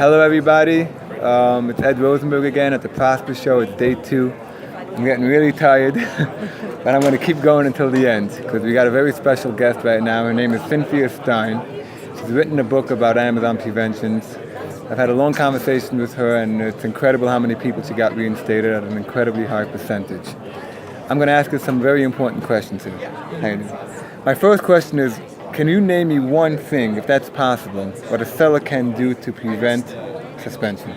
Hello, everybody. It's Ed Rosenberg again at the Prosper Show. It's day 2. I'm getting really tired, but I'm going to keep going until the end because we got a very special guest right now. Her name is Cynthia Stine. She's written a book about Amazon preventions. I've had a long conversation with her, and it's incredible how many people she got reinstated at an incredibly high percentage. I'm going to ask her some very important questions here. My first question is, can you name me one thing, if that's possible, what a seller can do to prevent suspension?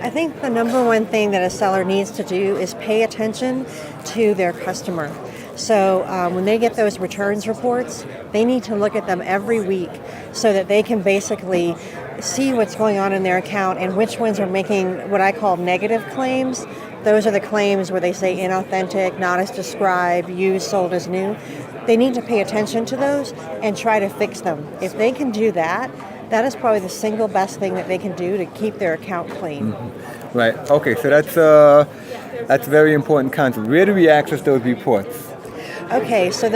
I think the number one thing that a seller needs to do is pay attention to their customer. So when they get those returns reports, they need to look at them every week so that they can basically see what's going on in their account and which ones are making what I call negative claims. Those are the claims where they say inauthentic, not as described, used, sold as new. They need to pay attention to those and try to fix them. If they can do that, that is probably the single best thing that they can do to keep their account clean. Mm-hmm. Right. Okay. So that's a very important concept. Where do we access those reports? Okay, so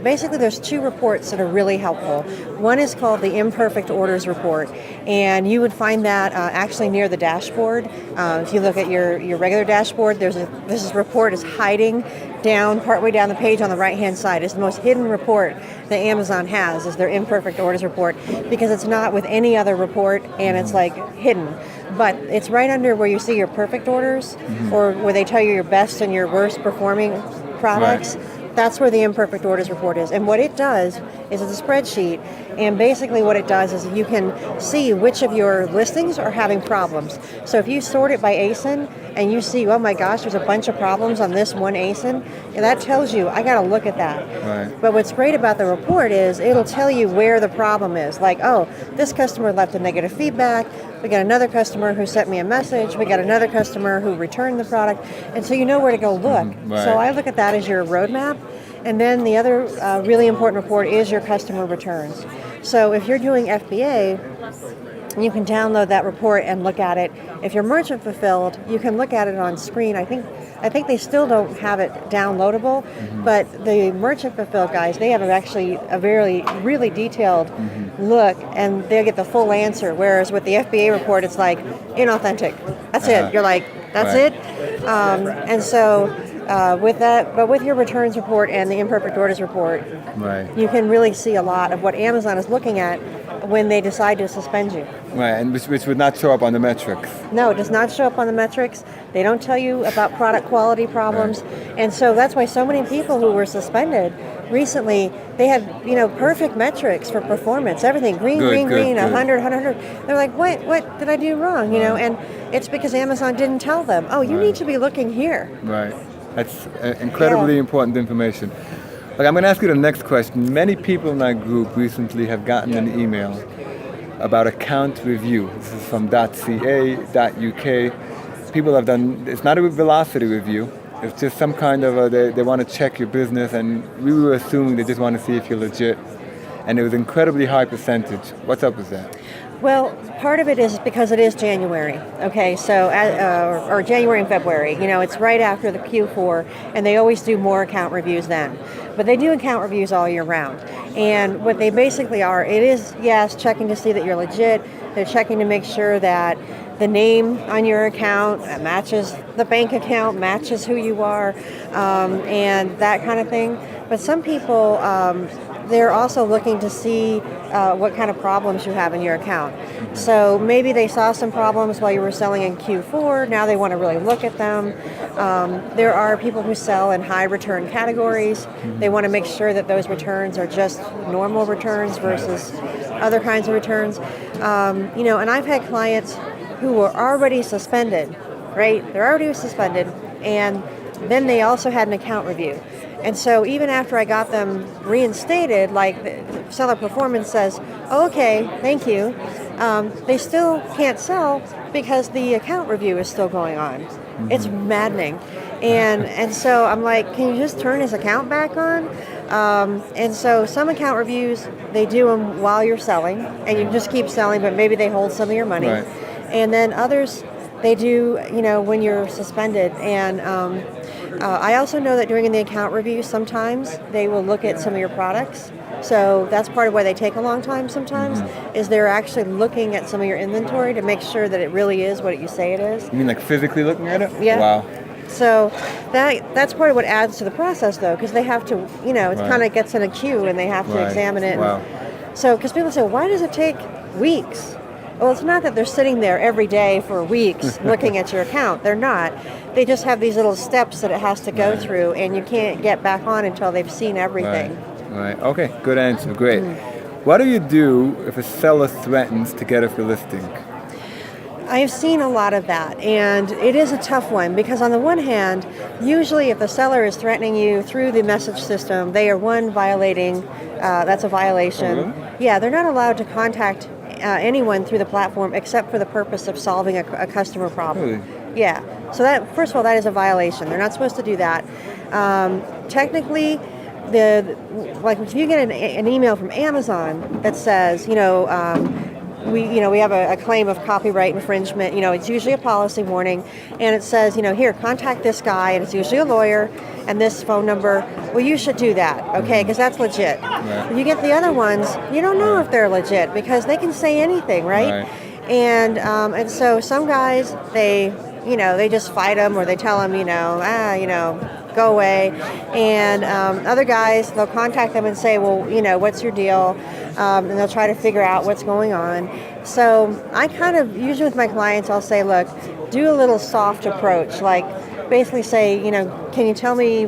basically there's 2 reports that are really helpful. One is called the Imperfect Orders Report, and you would find that actually near the dashboard. If you look at your regular dashboard, this report is hiding partway down the page on the right-hand side. It's the most hidden report that Amazon has, is their Imperfect Orders Report, because it's not with any other report, and it's like hidden. But it's right under where you see your perfect orders, or where they tell you your best and your worst performing products. Right. That's where the Imperfect Orders Report is. And what it does is it's a spreadsheet, and basically what it does is you can see which of your listings are having problems. So if you sort it by ASIN and you see, oh my gosh, there's a bunch of problems on this one ASIN, and that tells you, I got to look at that. Right. But what's great about the report is it'll tell you where the problem is. Like, oh, this customer left a negative feedback. We got another customer who sent me a message. We got another customer who returned the product. And so you know where to go look. Right. So I look at that as your roadmap. And then the other really important report is your customer returns. So if you're doing FBA, you can download that report and look at it. If you're merchant fulfilled, you can look at it on screen. I think they still don't have it downloadable, but the merchant fulfilled guys, they have actually a really detailed look, and they'll get the full answer. Whereas with the FBA report, it's like inauthentic. That's it. You're like, that's right. It. And so with that, but with your returns report and the Imperfect Orders Report, right, you can really see a lot of what Amazon is looking at when they decide to suspend you. Right, and which would not show up on the metrics. No, it does not show up on the metrics. They don't tell you about product quality problems. Right. And so that's why so many people who were suspended recently, they had, perfect metrics for performance, everything, green, 100, 100. They're like, what did I do wrong? And it's because Amazon didn't tell them, oh, you need to be looking here. Right. That's incredibly important information. Okay, I'm going to ask you the next question. Many people in our group recently have gotten an email about account review. This is from .ca, .uk. People have done, it's not a velocity review. It's just some kind of they want to check your business, and we were assuming they just want to see if you're legit. And it was incredibly high percentage. What's up with that? Well, part of it is because it is January, okay, so, or January and February, it's right after the Q4, and they always do more account reviews then. But they do account reviews all year round. And what they basically are, it is, yes, checking to see that you're legit. They're checking to make sure that the name on your account matches the bank account, matches who you are, and that kind of thing. But some people, they're also looking to see what kind of problems you have in your account. So maybe they saw some problems while you were selling in Q4. Now they want to really look at them. There are people who sell in high return categories. They want to make sure that those returns are just normal returns versus other kinds of returns. And I've had clients who were already suspended, right? They're already suspended, and then they also had an account review. And so even after I got them reinstated, like the seller performance says, oh, okay, thank you, they still can't sell because the account review is still going on. It's maddening. And so I'm like, can you just turn his account back on? And so some account reviews, they do them while you're selling, and you just keep selling, but maybe they hold some of your money. Right. And then others, they do, when you're suspended. And I also know that during the account review, sometimes they will look at some of your products So that's part of why they take a long time sometimes, is they're actually looking at some of your inventory to make sure that it really is what you say it is. You mean like physically looking at it? Yeah. Wow. So that's part of what adds to the process, though, because they have to, it kind of gets in a queue and they have to examine it. Wow. So, because people say, why does it take weeks? Well, it's not that they're sitting there every day for weeks looking at your account. They're not. They just have these little steps that it has to go through, and you can't get back on until they've seen everything. Right. Okay. Good answer. Great. What do you do if a seller threatens to get off the listing? I've seen a lot of that, and it is a tough one because on the one hand, usually if the seller is threatening you through the message system, they are violating, that's a violation. Oh, really? Yeah, they're not allowed to contact anyone through the platform except for the purpose of solving a customer problem. Really? Yeah, so that, first of all, that is a violation. They're not supposed to do that. Technically, like if you get an email from Amazon that says, we have a claim of copyright infringement. It's usually a policy warning, and it says, here, contact this guy, and it's usually a lawyer, and this phone number. Well, you should do that, okay, because that's legit. Right. You get the other ones, you don't know if they're legit because they can say anything, right? And so some guys, they just fight them, or they tell them, go away. And other guys, they'll contact them and say, well, what's your deal? And they'll try to figure out what's going on. So I kind of, usually with my clients, I'll say, look, do a little soft approach. Like basically say, can you tell me,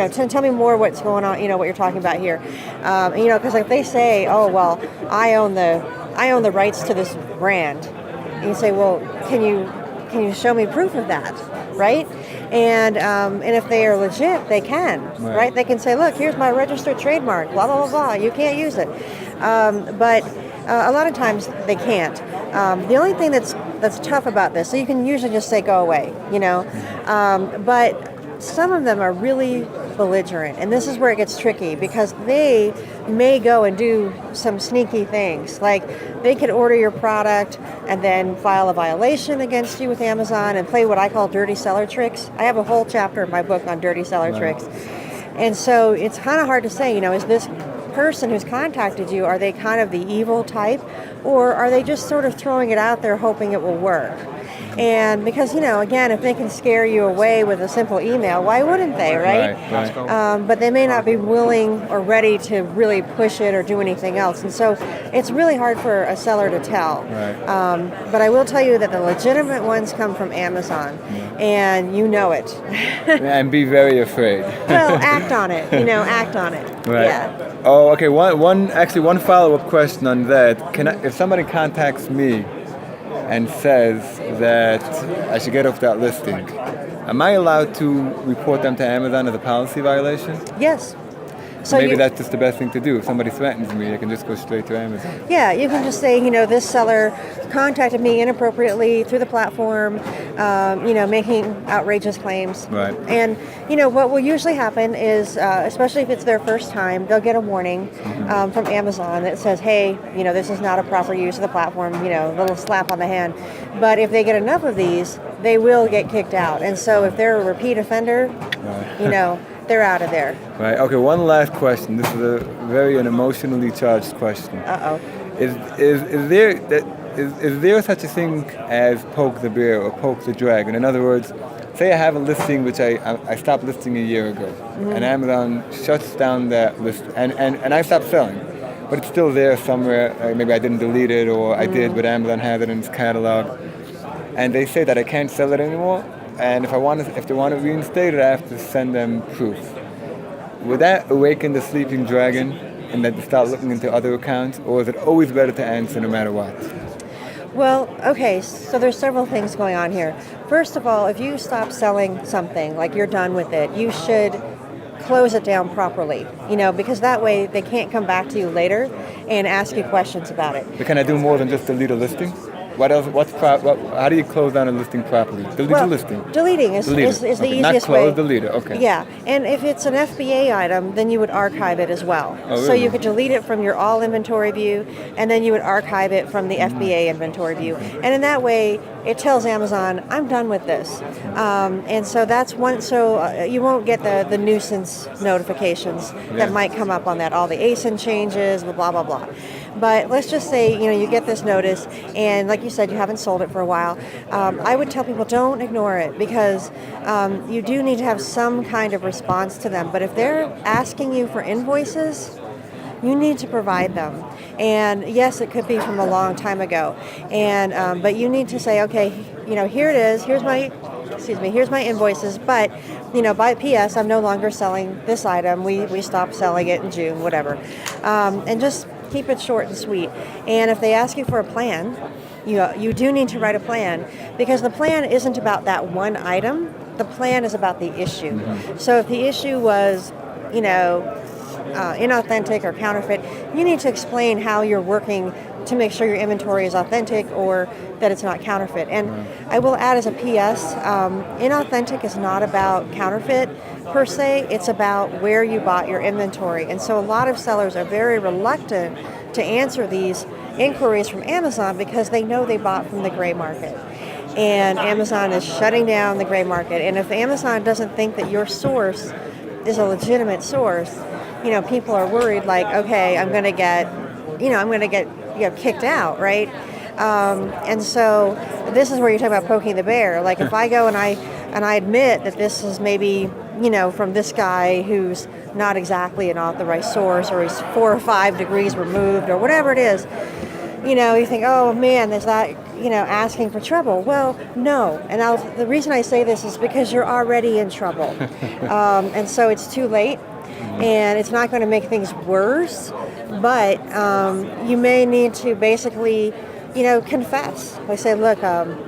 tell me more what's going on, what you're talking about here. Because if they say, oh, well, I own the rights to this brand. And you say, well, can you show me proof of that, right? And if they are legit, they can, right? They can say, look, here's my registered trademark, blah, blah, blah, blah. You can't use it. But a lot of times they can't. The only thing that's tough about this, so you can usually just say, go away, but some of them are really belligerent, and this is where it gets tricky because they may go and do some sneaky things. Like they could order your product and then file a violation against you with Amazon and play what I call dirty seller tricks. I have a whole chapter in my book on dirty seller tricks. And so it's kind of hard to say, is this person who's contacted you, are they kind of the evil type, or are they just sort of throwing it out there hoping it will work? And because, again, if they can scare you away with a simple email, why wouldn't they, right? But they may not be willing or ready to really push it or do anything else. And so it's really hard for a seller to tell. But I will tell you that the legitimate ones come from Amazon, and you know it. And be very afraid. Well, act on it, act on it. Right. Yeah. Oh, okay. One follow-up question on that. If somebody contacts me and says that I should get off that listing, am I allowed to report them to Amazon as a policy violation? Yes. So maybe that's just the best thing to do. If somebody threatens me, I can just go straight to Amazon. Yeah, you can just say, this seller contacted me inappropriately through the platform, making outrageous claims. Right. And, what will usually happen is, especially if it's their first time, they'll get a warning from Amazon that says, hey, this is not a proper use of the platform, a little slap on the hand. But if they get enough of these, they will get kicked out. And so if they're a repeat offender, they're out of there. Right. Okay. One last question. This is a very emotionally charged question. Is there such a thing as poke the bear or poke the dragon? In other words, say I have a listing which I stopped listing a year ago, and Amazon shuts down that list, and I stopped selling, but it's still there somewhere. Maybe I didn't delete it, or I did, but Amazon has it in its catalog, and they say that I can't sell it anymore. And if they want to reinstate it, I have to send them proof. Would that awaken the sleeping dragon and then start looking into other accounts, or is it always better to answer no matter what? Well, okay, so there's several things going on here. First of all, if you stop selling something, like you're done with it, you should close it down properly, because that way they can't come back to you later and ask you questions about it. But can I do more than just delete a listing? What else? How do you close down a listing properly? Delete the listing. Deleting is Delete the okay, easiest not close, way. delete it. Okay. Yeah, and if it's an FBA item, then you would archive it as well. Oh, So really? you could delete it from your all inventory view, and then you would archive it from the FBA inventory view. And in that way, it tells Amazon, I'm done with this. And so that's one, so you won't get the nuisance notifications that might come up on that, all the ASIN changes, blah, blah, blah. But let's just say, you get this notice, and like you said, you haven't sold it for a while. I would tell people, don't ignore it, because you do need to have some kind of response to them. But if they're asking you for invoices, you need to provide them. And yes, it could be from a long time ago. And but you need to say, okay, here it is. Here's my invoices. But by PS, I'm no longer selling this item. We stopped selling it in June, whatever. And just keep it short and sweet. And if they ask you for a plan, you do need to write a plan, because the plan isn't about that one item. The plan is about the issue. So if the issue was, inauthentic or counterfeit, you need to explain how you're working to make sure your inventory is authentic or that it's not counterfeit. And I will add as a PS, inauthentic is not about counterfeit per se, it's about where you bought your inventory. And so a lot of sellers are very reluctant to answer these inquiries from Amazon because they know they bought from the gray market. And Amazon is shutting down the gray market. And if Amazon doesn't think that your source is a legitimate source, people are worried, like, okay, I'm going to get kicked out, right? And so this is where you talk about poking the bear. Like, if I go and I admit that this is maybe, from this guy who's not exactly an authorized source, or he's 4 or 5 degrees removed, or whatever it is, you think, oh man, is that, asking for trouble? Well, no. And the reason I say this is because you're already in trouble. And so it's too late, and it's not going to make things worse, but you may need to basically, confess. Like, say, look,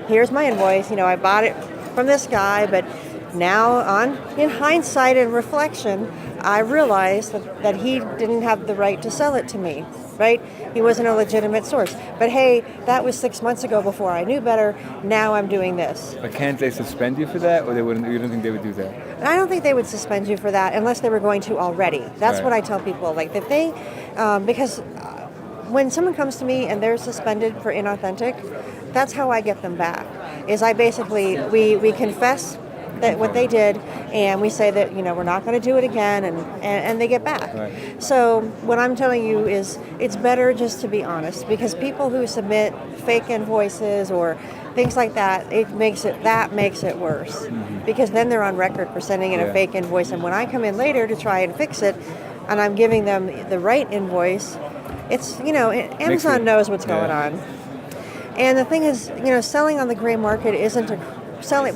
here's my invoice. I bought it from this guy, but now in hindsight and reflection, I realized that he didn't have the right to sell it to me, right? He wasn't a legitimate source. But hey, that was 6 months ago before I knew better. Now I'm doing this. But can't they suspend you for that, or they wouldn't? You don't think they would do that? I don't think they would suspend you for that unless they were going to already. That's Right. what I tell people. Like, if they, because when someone comes to me and they're suspended for inauthentic, that's how I get them back. Is I basically, we confess that what they did, and we say that we're not going to do it again, and they get back. Right. So what I'm telling you is it's better just to be honest, because people who submit fake invoices or things like that, makes it worse, because then they're on record for sending in a fake invoice, and when I come in later to try and fix it, and I'm giving them the right invoice, it's Amazon knows what's going on. And the thing is, selling on the gray market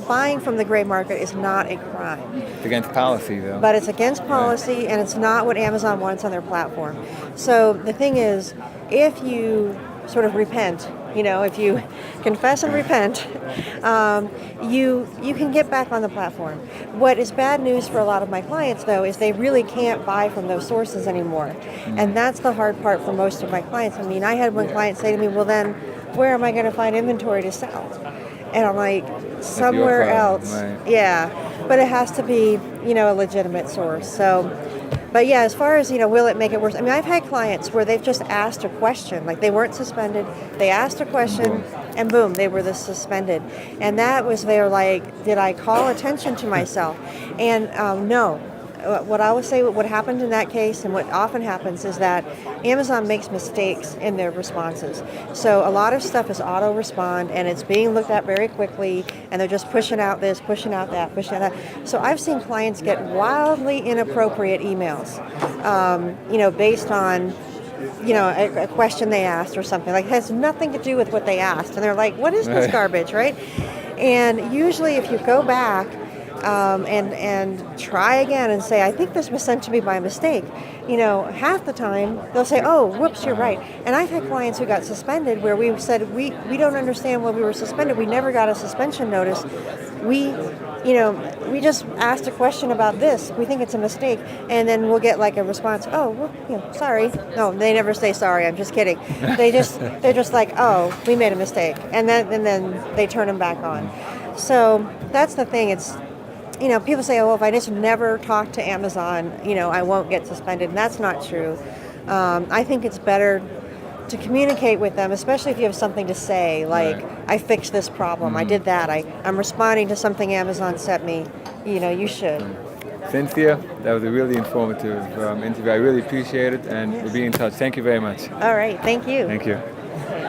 buying from the gray market is not a crime. It's against policy, though. But it's against policy, and it's not what Amazon wants on their platform. So the thing is, if you sort of repent, if you confess and repent, you can get back on the platform. What is bad news for a lot of my clients, though, is they really can't buy from those sources anymore. And that's the hard part for most of my clients. I mean, I had one client say to me, well, then where am I going to find inventory to sell? And I'm like, somewhere else. Right. Yeah, but it has to be, a legitimate source. So, but yeah, as far as, will it make it worse? I mean, I've had clients where they've just asked a question, like they weren't suspended. They asked a question, and boom, they were suspended. And that was, they were like, did I call attention to myself? And no. What I would say, what happened in that case, and what often happens, is that Amazon makes mistakes in their responses. So a lot of stuff is auto-respond, and it's being looked at very quickly, and they're just pushing out this, pushing out that, pushing out that. So I've seen clients get wildly inappropriate emails, based on, a question they asked or something. Like, it has nothing to do with what they asked. And they're like, what is this garbage, right? And usually if you go back, and try again and say, I think this was sent to me by mistake, half the time they'll say, oh, whoops, you're right. And I've had clients who got suspended where we said, we don't understand why we were suspended. We never got a suspension notice. We we just asked a question about this. We think it's a mistake, and then we'll get like a response. Oh, well, sorry. No, they never say sorry. I'm just kidding. They're just like, oh, we made a mistake, and then they turn them back on. So that's the thing. It's people say, oh, if I just never talk to Amazon, I won't get suspended, and that's not true. I think it's better to communicate with them, especially if you have something to say, like, Right. I fixed this problem, I did that, I'm responding to something Amazon sent me, you should. Cynthia, that was a really informative interview. I really appreciate it, and we'll be in touch. Thank you very much. All right, thank you. Thank you.